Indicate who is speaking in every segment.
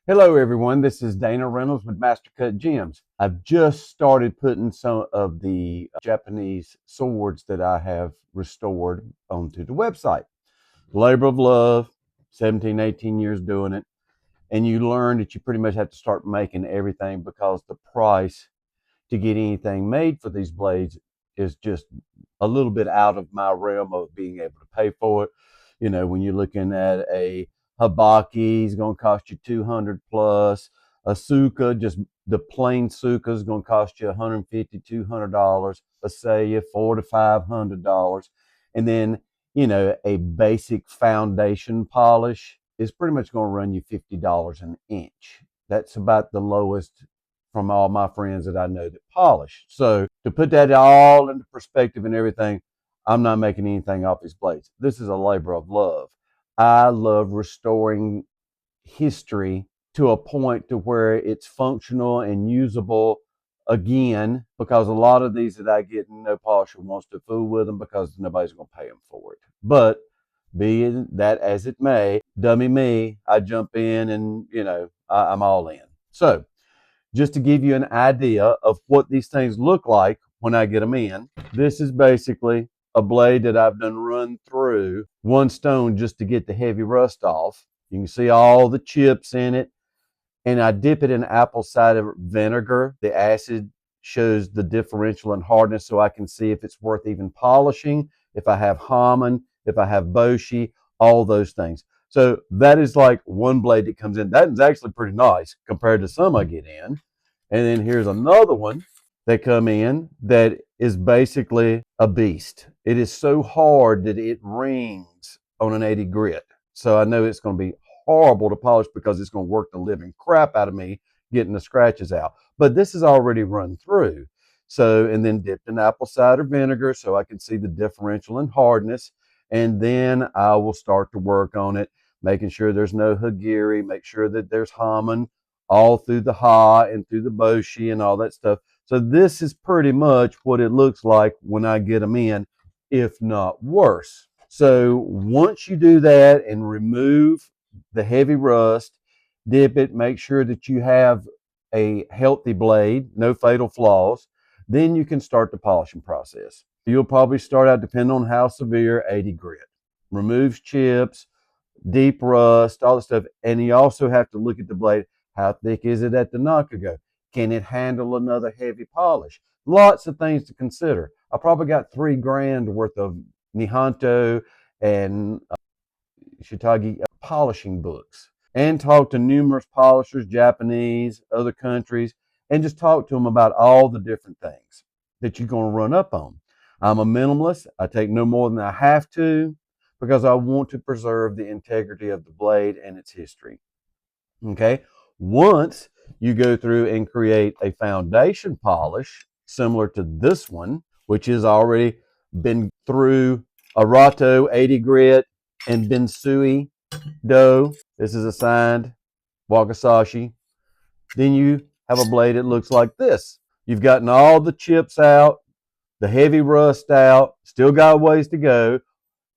Speaker 1: Hello everyone, this is Dana Reynolds with Master Cut Gems. I've just started putting some of the Japanese swords that I have restored onto the website. Labor of love, 17, 18 years doing it. And you learn that you pretty much have to start making everything because the price to get anything made for these blades is just a little bit out of my realm of being able to pay for it. You know, when you're looking at a habaki, it's going to cost you 200 plus. A suka, just the plain suka, is going to cost you 150, $200. Let's say you $400 to $500, and then a basic foundation polish is pretty much going to run you $50 an inch. That's about the lowest from all my friends that I know that polish. So to put that all into perspective and everything, I'm not making anything off these blades. This is a labor of love. I love restoring history to a point to where it's functional and usable again, because a lot of these that I get, no polisher wants to fool with them because nobody's going to pay them for it. But be that as it may, dummy me, I jump in and I'm all in. So just to give you an idea of what these things look like when I get them in, this is basically a blade that I've done run through one stone just to get the heavy rust off. You can see all the chips in it, and I dip it in apple cider vinegar. The acid shows the differential in hardness, so I can see if it's worth even polishing, if I have Hammond, if I have Boshi, all those things. So that is like one blade that comes in. That is actually pretty nice compared to some I get in. And then here's another one that come in that is basically a beast. It is so hard that it rings on an 80 grit. So I know it's going to be horrible to polish because it's going to work the living crap out of me getting the scratches out. But this is already run through. So, and then dipped in apple cider vinegar so I can see the differential in hardness. And then I will start to work on it, making sure there's no hagiri, make sure that there's Hammond all through the ha and through the boshi and all that stuff. So this is pretty much what it looks like when I get them in, if not worse. So once you do that and remove the heavy rust, dip it, make sure that you have a healthy blade, no fatal flaws, then you can start the polishing process. You'll probably start out, depending on how severe, 80 grit. Removes chips, deep rust, all the stuff. And you also have to look at the blade. How thick is it at the nakago? Can it handle another heavy polish? Lots of things to consider. I probably got $3,000 worth of Nihanto and Shitagi polishing books, and talk to numerous polishers, Japanese, other countries, and just talk to them about all the different things that you're going to run up on. I'm a minimalist. I take no more than I have to because I want to preserve the integrity of the blade and its history. Okay. Once you go through and create a foundation polish similar to this one, which has already been through Arato 80 grit and Bensui dough. This is a signed Wakasashi. Then you have a blade that looks like this. You've gotten all the chips out, the heavy rust out, still got a ways to go.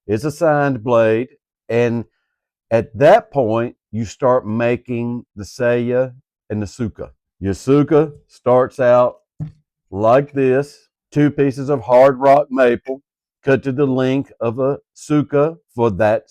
Speaker 1: It's a signed blade. And at that point, you start making the saya and the suka. Your suka starts out like this: two pieces of hard rock maple cut to the length of a suka for that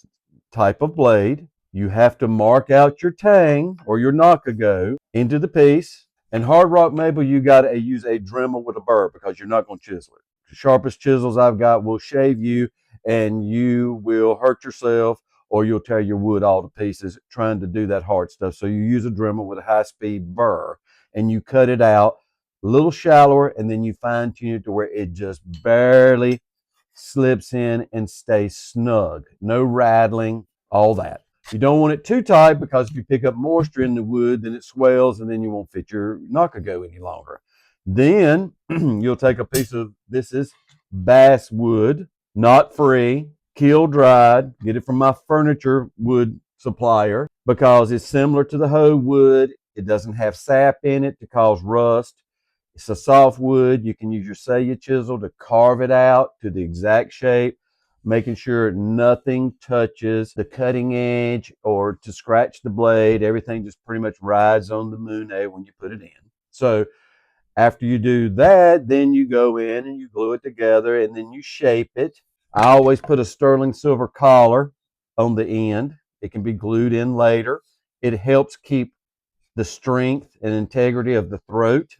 Speaker 1: type of blade. You have to mark out your tang or your nakago into the piece. And hard rock maple, you got to use a Dremel with a burr because you're not going to chisel it. The sharpest chisels I've got will shave you, and you will hurt yourself, or you'll tear your wood all to pieces trying to do that hard stuff. So you use a Dremel with a high-speed burr, and you cut it out a little shallower, and then you fine-tune it to where it just barely slips in and stays snug. No rattling, all that. You don't want it too tight because if you pick up moisture in the wood, then it swells and then you won't fit your nakago any longer. Then you'll take a piece of, this is bass wood, not free, kiln dried. Get it from my furniture wood supplier because it's similar to the hoe wood. It doesn't have sap in it to cause rust. It's a soft wood. You can use your saya chisel to carve it out to the exact shape. making sure nothing touches the cutting edge or to scratch the blade. Everything just pretty much rides on the Moon A when you put it in. So after you do that, then you go in and you glue it together and then you shape it. I always put a sterling silver collar on the end. It can be glued in later. It helps keep the strength and integrity of the throat.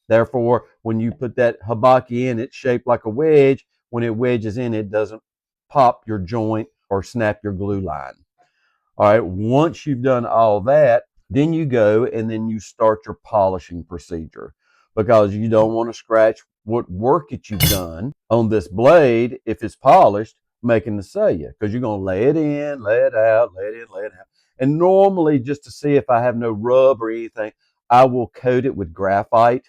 Speaker 1: Therefore, when you put that habaki in, it's shaped like a wedge. When it wedges in, it doesn't pop your joint or snap your glue line. All right, once you've done all that, then you go and then you start your polishing procedure because you don't want to scratch what work that you've done on this blade if it's polished, making the saya, because you're going to lay it in, lay it out, lay it in, lay it out. And normally, just to see if I have no rub or anything, I will coat it with graphite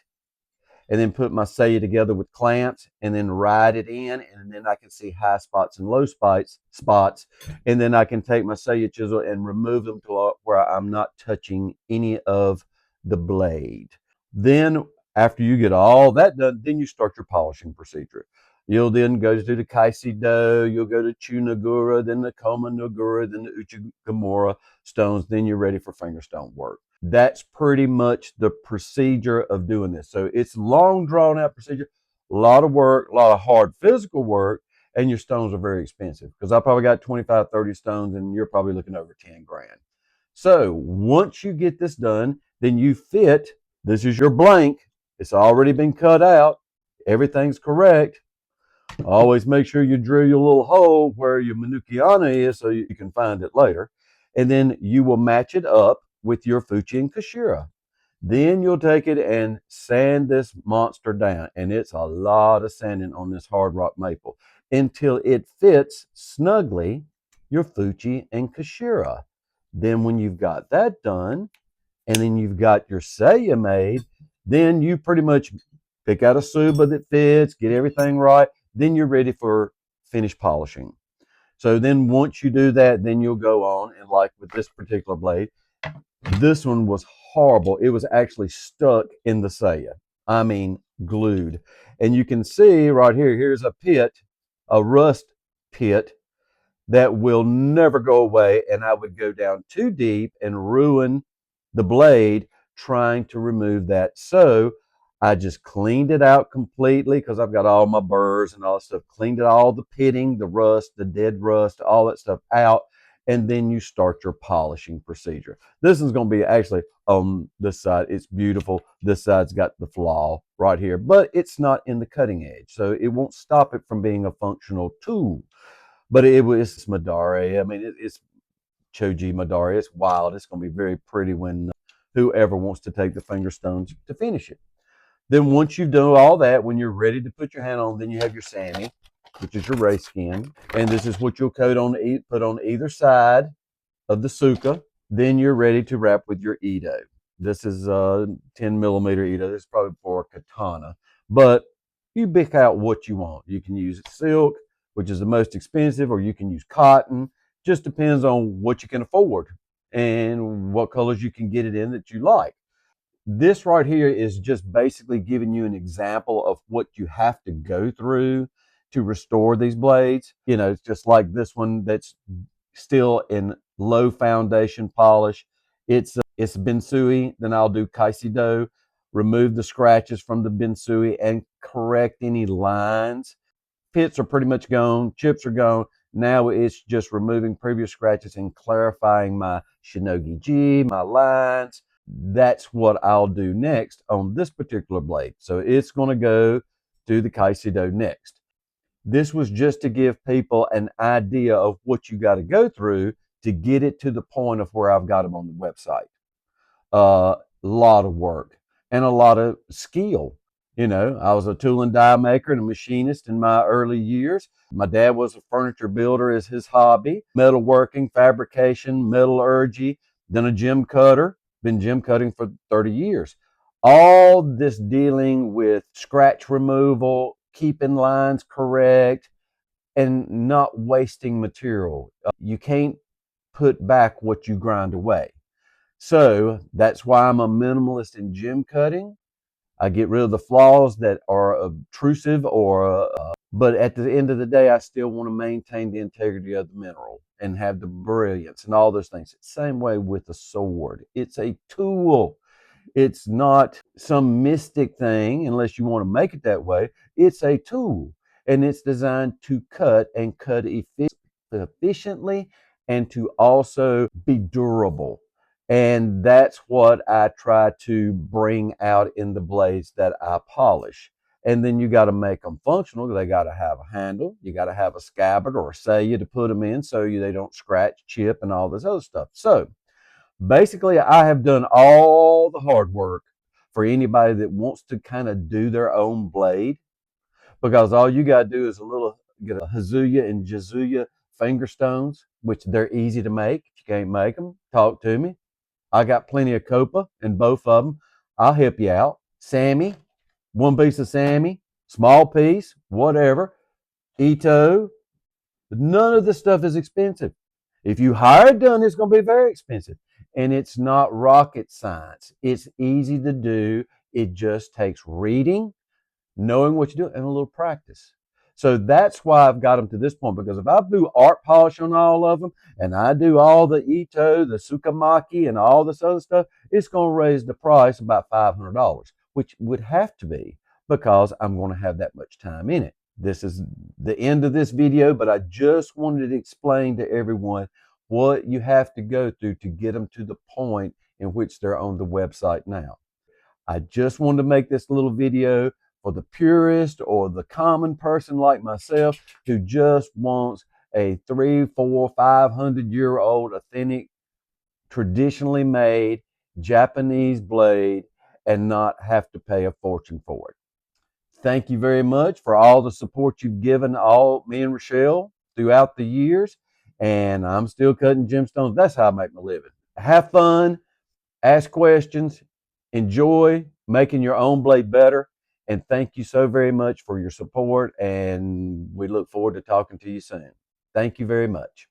Speaker 1: and then put my saya together with clamps and then ride it in, and then I can see high spots and low spots, and then I can take my saya chisel and remove them to where I'm not touching any of the blade. Then after you get all that done, then you start your polishing procedure. You'll then go to the kaisido, you'll go to chunagura, then the komanagura, then the uchigamura stones, then you're ready for fingerstone work. That's pretty much the procedure of doing this. So it's long drawn out procedure, a lot of work, a lot of hard physical work, and your stones are very expensive because I probably got 25, 30 stones and you're probably looking over 10 grand. So once you get this done, then you fit, this is your blank. It's already been cut out. Everything's correct. Always make sure you drill your little hole where your Manukiana is so you can find it later. And then you will match it up with your Fuchi and Kashira. Then you'll take it and sand this monster down. And it's a lot of sanding on this hard rock maple until it fits snugly your Fuchi and Kashira. Then when you've got that done, and then you've got your saya made, then you pretty much pick out a suba that fits, get everything right. Then you're ready for finish polishing. So then once you do that, then you'll go on, and like with this particular blade, this one was horrible. It was actually stuck in the saya. I mean, glued. And you can see right here, here's a pit, a rust pit that will never go away. And I would go down too deep and ruin the blade trying to remove that. So I just cleaned it out completely because I've got all my burrs and all that stuff. Cleaned it, all the pitting, the rust, the dead rust, all that stuff out. And then you start your polishing procedure. This is going to be actually on this side. It's beautiful. This side's got the flaw right here, but it's not in the cutting edge. So it won't stop it from being a functional tool. But it was Madare. I mean, it's Choji Madare. It's wild. It's going to be very pretty when whoever wants to take the finger stones to finish it. Then once you've done all that, when you're ready to put your hand on, then you have your Sammy, which is your ray skin. And this is what you'll put on either side of the suka. Then you're ready to wrap with your Edo. This is a 10 millimeter Edo. This is probably for a katana. But you pick out what you want. You can use silk, which is the most expensive, or you can use cotton. Just depends on what you can afford and what colors you can get it in that you like. This right here is just basically giving you an example of what you have to go through to restore these blades. You know, it's just like this one that's still in low foundation polish. It's Bensui. Then I'll do Kaisido, remove the scratches from the Bensui and correct any lines. Pits are pretty much gone. Chips are gone. Now it's just removing previous scratches and clarifying my Shinogi G, my lines. That's what I'll do next on this particular blade. So it's going to go to the Kaisido next. This was just to give people an idea of what you got to go through to get it to the point of where I've got them on the website. A lot of work and a lot of skill. You know, I was a tool and die maker and a machinist in my early years. My dad was a furniture builder as his hobby, metalworking, fabrication, metallurgy, then a gem cutter, been gem cutting for 30 years. All this dealing with scratch removal, keeping lines correct, and not wasting material. You can't put back what you grind away. So that's why I'm a minimalist in gem cutting. I get rid of the flaws that are obtrusive or But at the end of the day, I still want to maintain the integrity of the mineral and have the brilliance and all those things. Same way with the sword. It's a tool. It's not some mystic thing, unless you want to make it that way. It's a tool, and it's designed to cut and cut efficiently and to also be durable. And that's what I try to bring out in the blades that I polish. And then you got to make them functional. They got to have a handle. You got to have a scabbard or a sallia to put them in so they don't scratch, chip, and all this other stuff. So basically, I have done all the hard work for anybody that wants to kind of do their own blade, because all you got to do is get a Hazuya and Jazuya finger stones, which they're easy to make. If you can't make them, talk to me. I got plenty of copa in both of them. I'll help you out. Sammy, one piece of Sammy, small piece, whatever. Ito, none of this stuff is expensive. If you hire it done, it's going to be very expensive. And it's not rocket science. It's easy to do. It just takes reading, knowing what you do, and a little practice. So that's why I've got them to this point, because if I do art polish on all of them and I do all the Ito, the Sukamaki, and all this other stuff, it's going to raise the price about $500, which would have to be because I'm going to have that much time in it. This is the end of this video, but I just wanted to explain to everyone what you have to go through to get them to the point in which they're on the website now. I just wanted to make this little video for the purist or the common person like myself who just wants a 3, 4, 500-year-old authentic, traditionally made Japanese blade and not have to pay a fortune for it. Thank you very much for all the support you've given all me and Rochelle throughout the years. And I'm still cutting gemstones. That's how I make my living. Have fun, ask questions, enjoy making your own blade better. And thank you so very much for your support. And we look forward to talking to you soon. Thank you very much.